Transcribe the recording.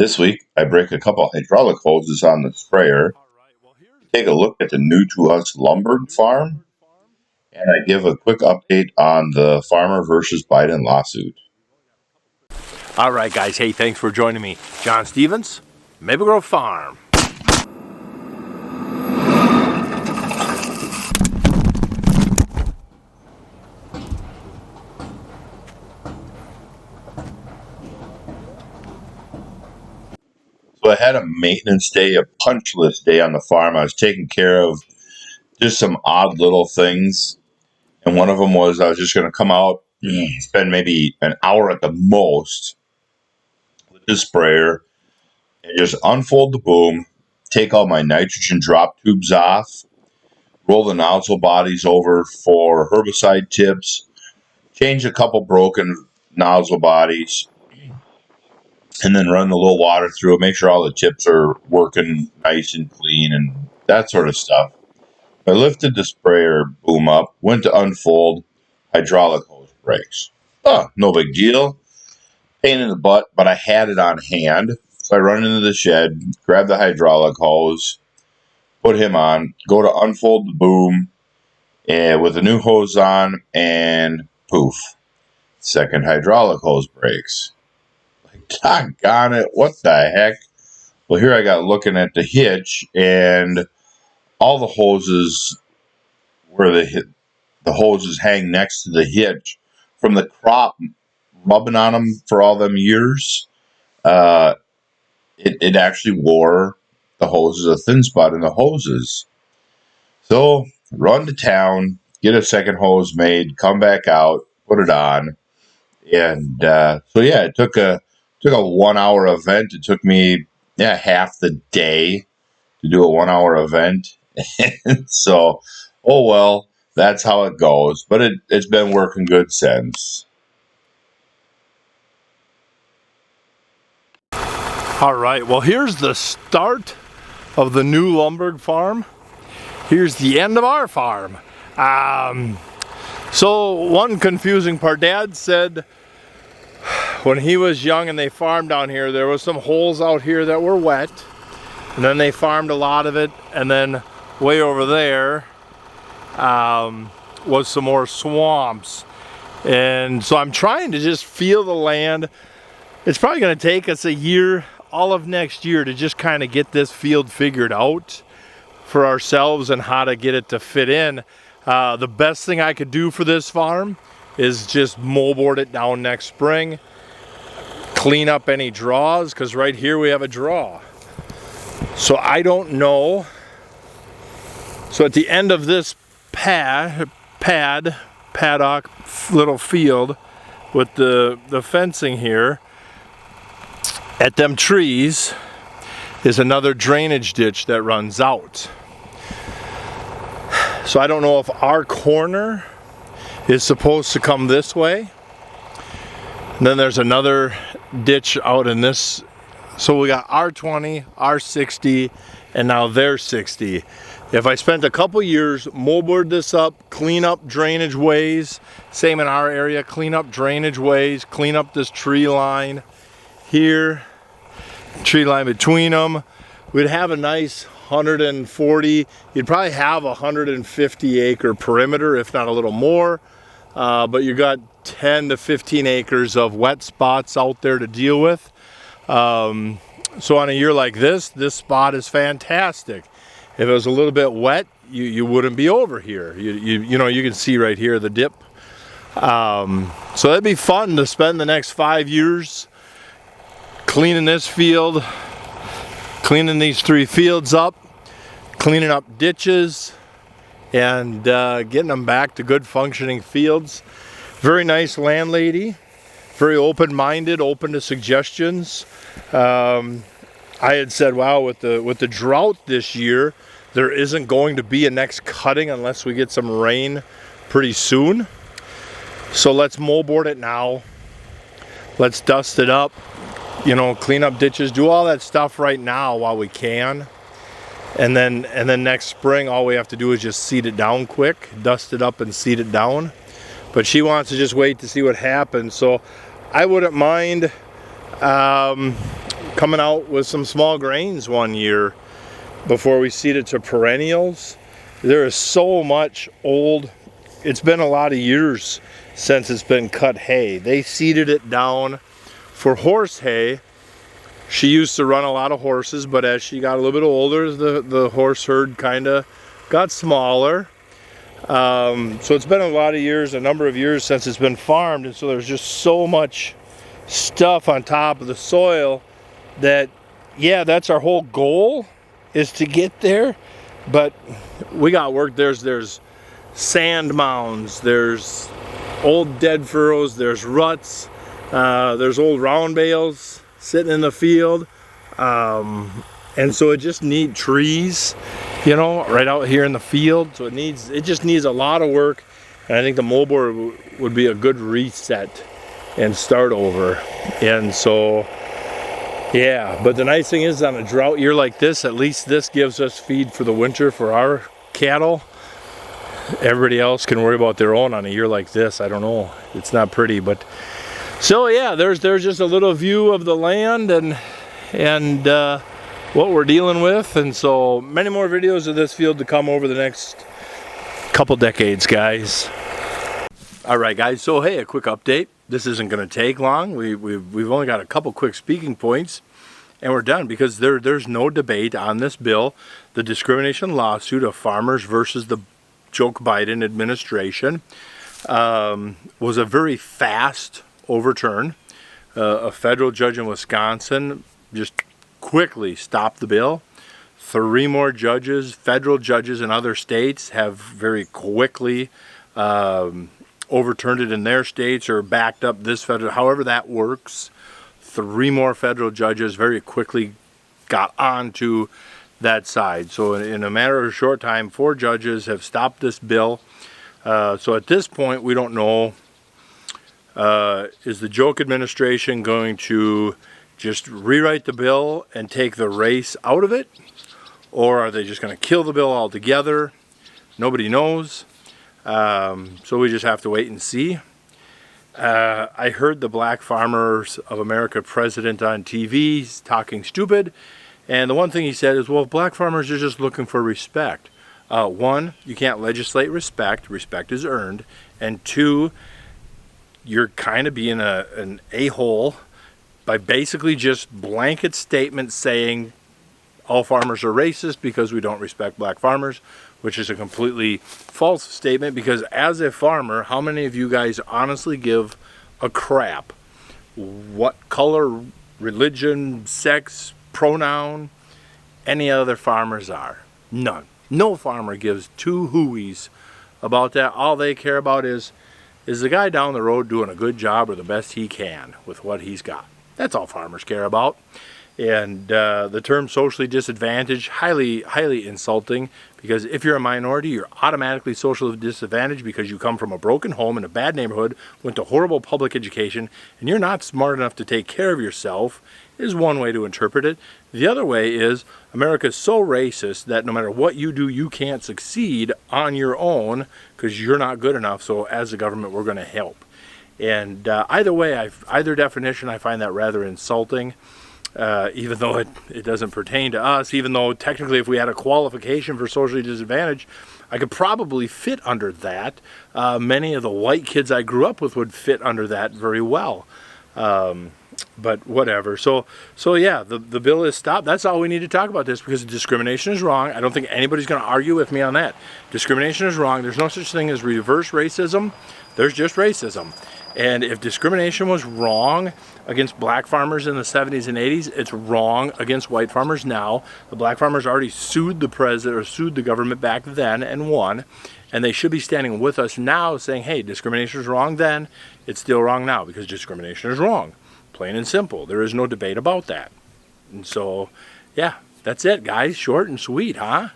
This week, I break a couple hydraulic hoses on the sprayer, take a look at the new to us Lumberg farm, and I give a quick update on the farmer versus Biden lawsuit. All right, guys. Hey, thanks for joining me. John Stevens, Maple Grove Farm. So I had a maintenance day, a punch list day on the farm. I was taking care of just some odd little things. And one of them was I was just going to come out, spend maybe an hour at the most with the sprayer and just unfold the boom, take all my nitrogen drop tubes off, roll the nozzle bodies over for herbicide tips, change a couple broken nozzle bodies, and then run a little water through it, make sure all the tips are working nice and clean and that sort of stuff. I lifted the sprayer boom up, went to unfold, hydraulic hose breaks. Oh, no big deal. Pain in the butt, but I had it on hand. So I run into the shed, grab the hydraulic hose, put him on, go to unfold the boom, and with the new hose on, and poof, second hydraulic hose breaks. Like, doggone it, what the heck? Well, here I got looking at the hitch, and all the hoses where the hoses hang next to the hitch from the crop rubbing on them for all them years, it actually wore the hoses, a thin spot in the hoses. So run to town, get a second hose made, come back out, put it on, and so yeah, it took a 1 hour event. It took me half the day to do a 1 hour event. So, oh well, that's how it goes. But it's been working good since. All right. Well, here's the start of the new Lumberg farm. Here's the end of our farm. So one confusing part, Dad said when he was young and they farmed down here, there was some holes out here that were wet, and then they farmed a lot of it, and then way over there was some more swamps. And so I'm trying to just feel the land. It's probably going to take us a year, all of next year, to just kind of get this field figured out for ourselves and how to get it to fit in. The best thing I could do for this farm is just moldboard it down next spring, clean up any draws, because right here we have a draw. So I don't know. So at the end of this paddock, little field with the fencing here, at them trees is another drainage ditch that runs out. So I don't know if our corner is supposed to come this way. And then there's another ditch out in this. So we got R20, R60, and now their 60. If I spent a couple years, moldboard this up, clean up drainage ways, same in our area, clean up drainage ways, clean up this tree line here, tree line between them, we'd have a nice 140, you'd probably have a 150 acre perimeter, if not a little more, but you got 10 to 15 acres of wet spots out there to deal with. So on a year like this spot is fantastic. If it was a little bit wet, you wouldn't be over here. You know, you can see right here the dip. So that'd be fun to spend the next 5 years cleaning this field, cleaning these 3 fields up, cleaning up ditches, and getting them back to good functioning fields. Very nice landlady, very open-minded, open to suggestions. I had said, wow, with the drought this year, there isn't going to be a next cutting unless we get some rain pretty soon. So let's moldboard it now. Let's dust it up, you know, clean up ditches, do all that stuff right now while we can. And then next spring, all we have to do is just seed it down quick, dust it up and seed it down. But she wants to just wait to see what happens. So I wouldn't mind, because coming out with some small grains one year before we seed it to perennials. There is so much old, it's been a lot of years since it's been cut hay. They seeded it down for horse hay. She used to run a lot of horses, but as she got a little bit older, the horse herd kind of got smaller. So it's been a lot of years, a number of years since it's been farmed, and so there's just so much stuff on top of the soil that, yeah, that's our whole goal, is to get there, but we got work. There's sand mounds, there's old dead furrows, there's ruts, there's old round bales sitting in the field, and so it just needs trees, you know, right out here in the field. So it just needs a lot of work, and I think the moldboard would be a good reset and start over. And so, yeah, but the nice thing is, on a drought year like this, at least this gives us feed for the winter for our cattle. Everybody else can worry about their own on a year like this. I don't know, it's not pretty, but so yeah, there's just a little view of the land and what we're dealing with. And so many more videos of this field to come over the next couple decades, guys. All right, guys, so hey, a quick update. This isn't going to take long. We've only got a couple quick speaking points and we're done, because there's no debate on this bill. The discrimination lawsuit of farmers versus the Joe Biden administration was a very fast overturn. A federal judge in Wisconsin just quickly stopped the bill. 3 more judges, federal judges in other states, have very quickly overturned it in their states or backed up this federal, however that works. 3 more federal judges very quickly got onto that side. So in a matter of a short time, 4 judges have stopped this bill. So at this point, we don't know, is the Joke administration going to just rewrite the bill and take the race out of it? Or are they just going to kill the bill altogether? Nobody knows. So we just have to wait and see. I heard the Black Farmers of America president on TV talking stupid. And the one thing he said is, well, black farmers are just looking for respect. 1, you can't legislate respect. Respect is earned. And 2, you're kind of being an a-hole by basically just blanket statements saying all farmers are racist because we don't respect black farmers, which is a completely false statement, because as a farmer, how many of you guys honestly give a crap what color, religion, sex, pronoun any other farmers are? None. No farmer gives 2 hooies about that. All they care about is the guy down the road doing a good job or the best he can with what he's got. That's all farmers care about. And the term socially disadvantaged, highly insulting, because if you're a minority, you're automatically socially disadvantaged because you come from a broken home in a bad neighborhood, went to horrible public education, and you're not smart enough to take care of yourself, is one way to interpret it. The other way is America's so racist that no matter what you do, you can't succeed on your own because you're not good enough, so as a government, we're going to help. And either way, either definition, I find that rather insulting. Even though it doesn't pertain to us, even though technically if we had a qualification for socially disadvantaged, I could probably fit under that. Many of the white kids I grew up with would fit under that very well. But whatever. So yeah, the bill is stopped. That's all we need to talk about this, because discrimination is wrong. I don't think anybody's going to argue with me on that. Discrimination is wrong. There's no such thing as reverse racism. There's just racism. And if discrimination was wrong against black farmers in the 70s and 80s, it's wrong against white farmers now. The black farmers already sued the president or sued the government back then and won. And they should be standing with us now saying, hey, discrimination is wrong then. It's still wrong now because discrimination is wrong. Plain and simple. There is no debate about that. And so, yeah, that's it, guys. Short and sweet, huh?